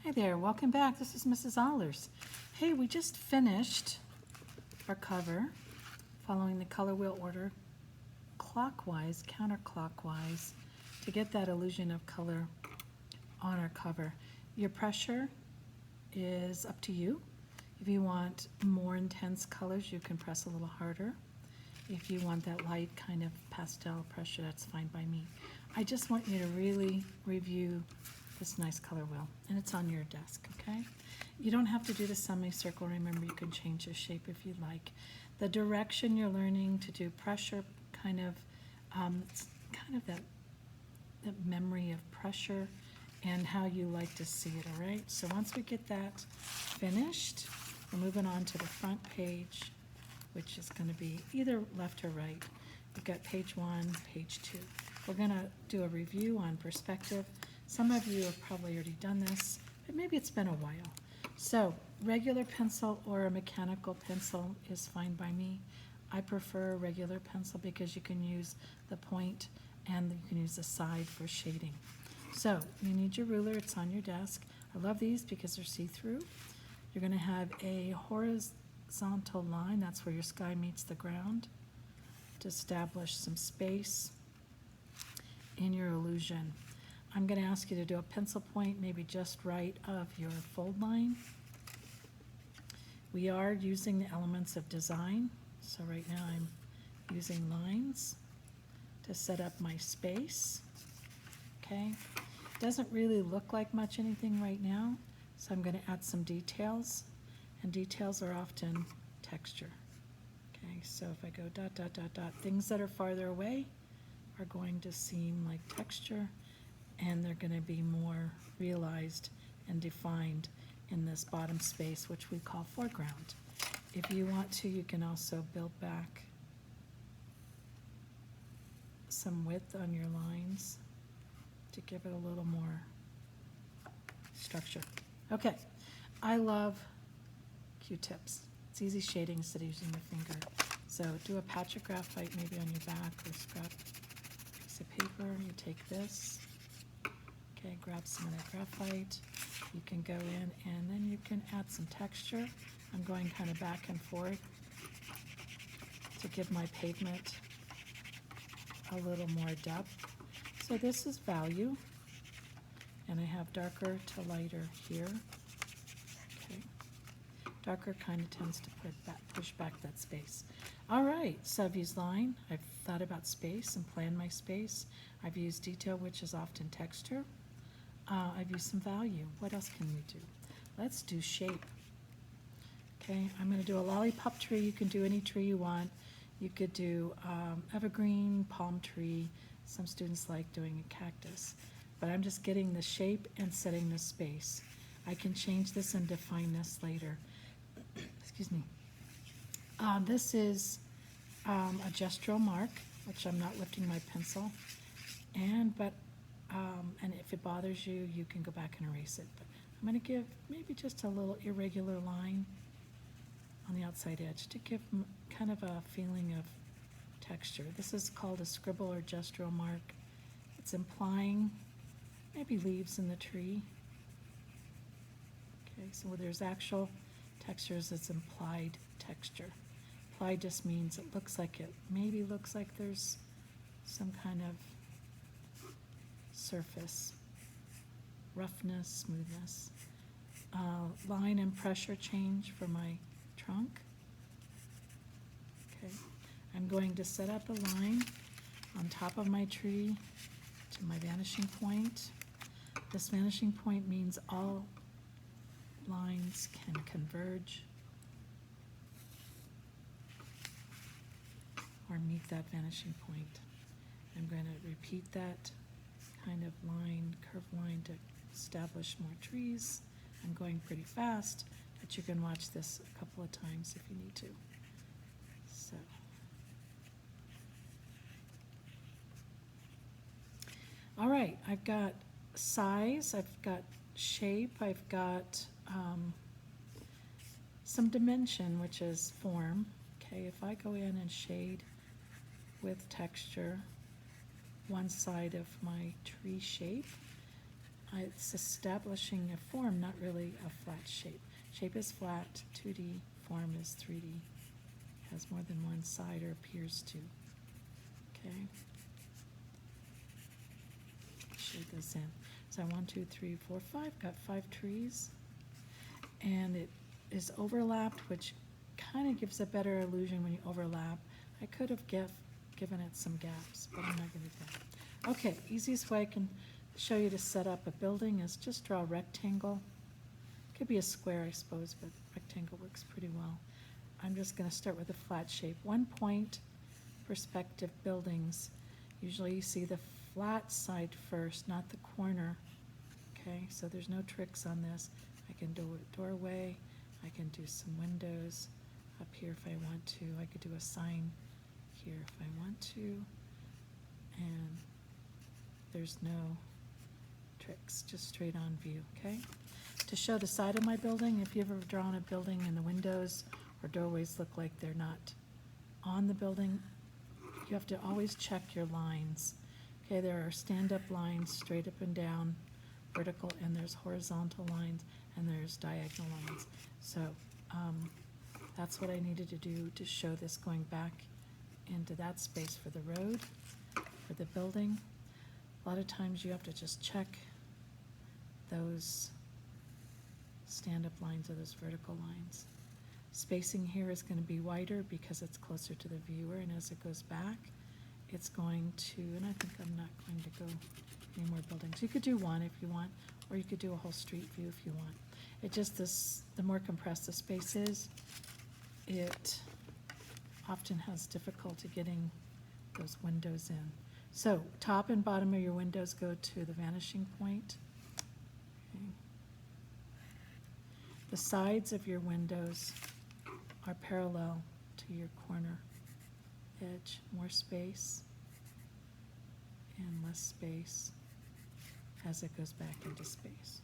Hi there, welcome back. This is Mrs. Allers. Hey, we just finished our cover following the color wheel order clockwise, counterclockwise to get that illusion of color on our cover. Your pressure is up to you. If you want more intense colors, you can press a little harder. If you want that light kind of pastel pressure, that's fine by me. I just want you to really review this nice color wheel, and it's on your desk, okay? You don't have to do the semicircle. Remember, you can change the shape if you like. The direction you're learning to do pressure, it's kind of that memory of pressure and how you like to see it, all right? So once we get that finished, we're moving on to the front page, which is going to be either left or right. We've got page 1, page 2. We're going to do a review on perspective. Some of you have probably already done this, but maybe it's been a while. So regular pencil or a mechanical pencil is fine by me. I prefer a regular pencil because you can use the point and you can use the side for shading. So you need your ruler, it's on your desk. I love these because they're see-through. You're going to have a horizontal line, that's where your sky meets the ground, to establish some space in your illusion. I'm going to ask you to do a pencil point, maybe just right of your fold line. We are using the elements of design, so right now I'm using lines to set up my space, okay? Doesn't really look like much anything right now, so I'm going to add some details, and details are often texture, okay? So if I go dot, dot, dot, dot, things that are farther away are going to seem like texture, and they're going to be more realized and defined in this bottom space, which we call foreground. If you want to, you can also build back some width on your lines to give it a little more structure. Okay, I love Q-tips. It's easy shading instead of using your finger. So do a patch of graphite maybe on your back, or scrap piece of paper. You take this. Okay, grab some of that graphite. You can go in and then you can add some texture. I'm going kind of back and forth to give my pavement a little more depth. So this is value, and I have darker to lighter here. Okay, darker kind of tends to push back that space. All right, so I've used line, I've thought about space and planned my space. I've used detail, which is often texture. I've used some value. What else can we do? Let's do shape. Okay, I'm going to do a lollipop tree. You can do any tree you want. You could do evergreen, palm tree. Some students like doing a cactus. But I'm just getting the shape and setting the space. I can change this and define this later. Excuse me. This is a gestural mark, which I'm not lifting my pencil. And if it bothers you, you can go back and erase it. But I'm going to give maybe just a little irregular line on the outside edge to give kind of a feeling of texture. This is called a scribble or gestural mark. It's implying maybe leaves in the tree. Okay, so where there's actual textures, it's implied texture. Implied just means it looks like maybe looks like there's some kind of surface, roughness, smoothness. Line and pressure change for my trunk. Okay, I'm going to set up a line on top of my tree to my vanishing point. This vanishing point means all lines can converge or meet that vanishing point. I'm going to repeat that kind of line, curved line, to establish more trees. I'm going pretty fast, but you can watch this a couple of times if you need to. So, all right, I've got size, I've got shape, I've got some dimension, which is form. Okay, if I go in and shade with texture one side of my tree shape, It's establishing a form, not really a flat shape. Shape is flat, 2D, form is 3D. Has more than one side or appears to. Okay. Shade this in. So 1, 2, 3, 4, 5, got 5 trees. And it is overlapped, which kind of gives a better illusion when you overlap. I could have given it some gaps, but I'm not going to do that. Okay, easiest way I can show you to set up a building is just draw a rectangle. Could be a square, I suppose, but rectangle works pretty well. I'm just going to start with a flat shape. 1 point perspective buildings. Usually you see the flat side first, not the corner. Okay, so there's no tricks on this. I can do a doorway. I can do some windows up here if I want to. I could do a sign here if I want to. And there's no tricks, just straight on view, okay? To show the side of my building, if you've ever drawn a building and the windows or doorways look like they're not on the building, you have to always check your lines. Okay, there are stand-up lines, straight up and down, vertical, and there's horizontal lines, and there's diagonal lines. So that's what I needed to do to show this going back into that space for the road, for the building. A lot of times you have to just check those stand-up lines or those vertical lines. Spacing here is going to be wider because it's closer to the viewer, and as it goes back, it's going to, and I think I'm not going to go any more buildings. You could do one if you want, or you could do a whole street view if you want. It just, the more compressed the space is, it often has difficulty getting those windows in. So top and bottom of your windows go to the vanishing point. Okay. The sides of your windows are parallel to your corner edge. More space and less space as it goes back into space.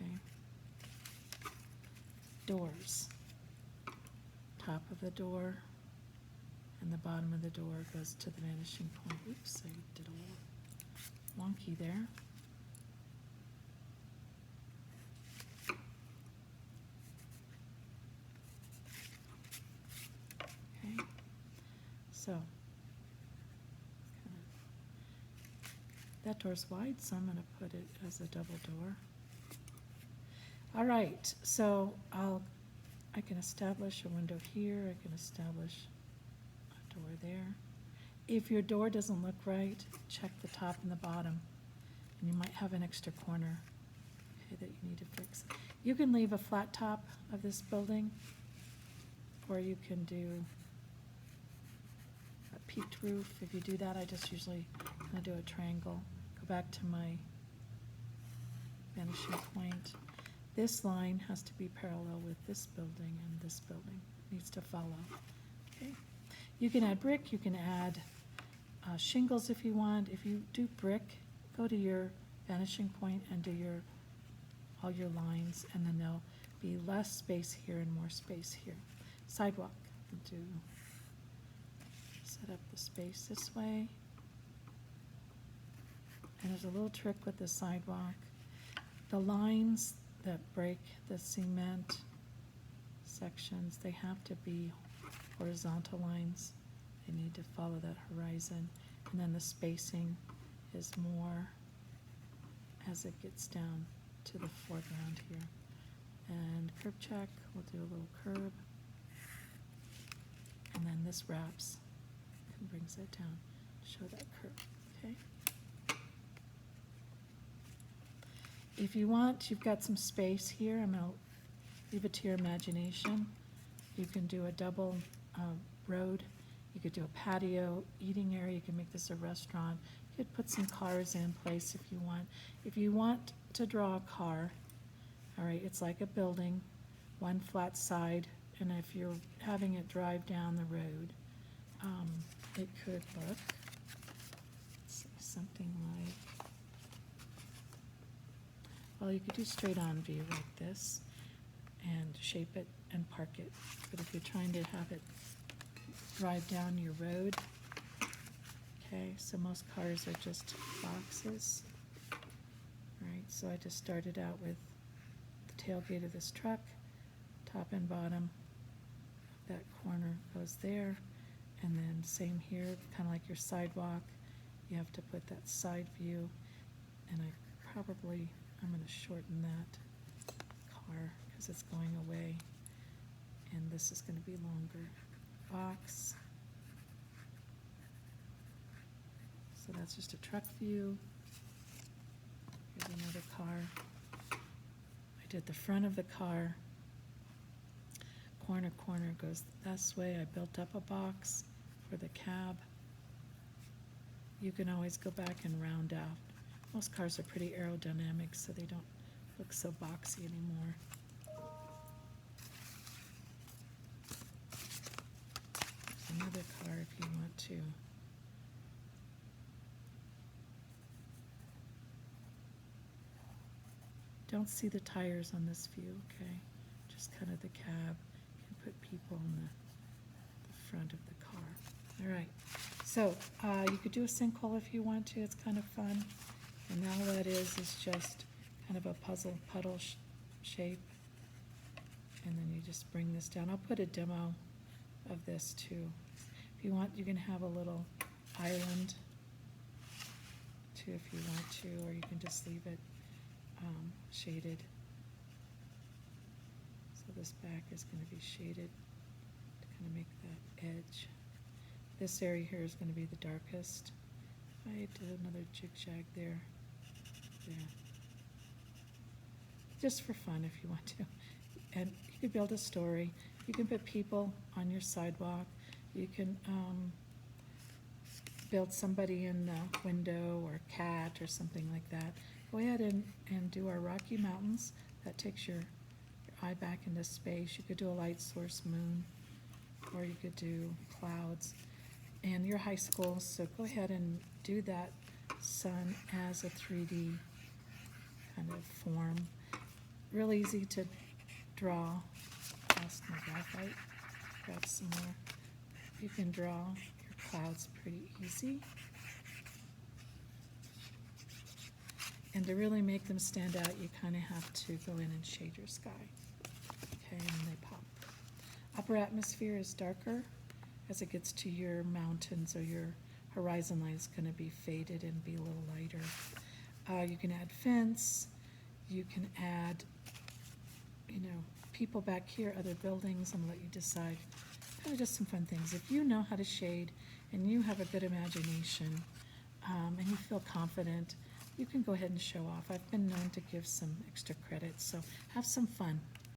Okay. Doors. Top of the door and the bottom of the door goes to the vanishing point. Oops, I did a little wonky there. Okay, so that door's wide, so I'm going to put it as a double door. All right, so I can establish a window here. I can establish a door there. If your door doesn't look right, check the top and the bottom, and you might have an extra corner, okay, that you need to fix. You can leave a flat top of this building, or you can do a peaked roof. If you do that, I just usually kind of do a triangle. Go back to my vanishing point. This line has to be parallel with this building, and this building needs to follow. Okay. You can add brick, you can add shingles if you want. If you do brick, go to your vanishing point and do all your lines, and then there'll be less space here and more space here. Sidewalk, set up the space this way. And there's a little trick with the sidewalk. The lines that break the cement sections, they have to be horizontal lines. They need to follow that horizon. And then the spacing is more as it gets down to the foreground here. And curb check, we'll do a little curb. And then this wraps and brings it down to show that curve, okay? If you want, you've got some space here. I'm going to leave it to your imagination. You can do a double road. You could do a patio, eating area. You can make this a restaurant. You could put some cars in place if you want. If you want to draw a car, all right, it's like a building, one flat side, and if you're having it drive down the road, it could look, let's see, something like, well, you could do straight on view like this and shape it and park it. But if you're trying to have it drive down your road, okay, so most cars are just boxes, right? so I just started out with the tailgate of this truck, top and bottom. That corner goes there, and then same here, kind of like your sidewalk. You have to put that side view, and I'm going to shorten that car because it's going away, and this is going to be longer. Box. So that's just a truck view. Here's another car. I did the front of the car. Corner goes this way. I built up a box for the cab. You can always go back and round out. Most cars are pretty aerodynamic, so they don't look so boxy anymore. There's another car if you want to. Don't see the tires on this view, okay? Just kind of the cab. You can put people in the front of the car. All right, so you could do a sinkhole if you want to. It's kind of fun. And all that is just kind of a puddle shape. And then you just bring this down. I'll put a demo of this too. If you want, you can have a little island too if you want to, or you can just leave it shaded. So this back is going to be shaded to kind of make that edge. This area here is going to be the darkest. I did another jig-jag there. Just for fun if you want to. And you could build a story. You can put people on your sidewalk. You can build somebody in the window or a cat or something like that. Go ahead and do our Rocky Mountains. That takes your eye back into space. You could do a light source moon, or you could do clouds. And your high school, so go ahead and do that sun as a 3D kind of form. Real easy to draw. Lost my graphite. Grab some more. You can draw your clouds pretty easy. And to really make them stand out, you kind of have to go in and shade your sky. Okay, and then they pop. Upper atmosphere is darker. As it gets to your mountains or your horizon line, is going to be faded and be a little lighter. You can add fence. You can add, people back here, other buildings. I'm going to let you decide. Kind of just some fun things. If you know how to shade and you have a good imagination and you feel confident, you can go ahead and show off. I've been known to give some extra credit, so have some fun.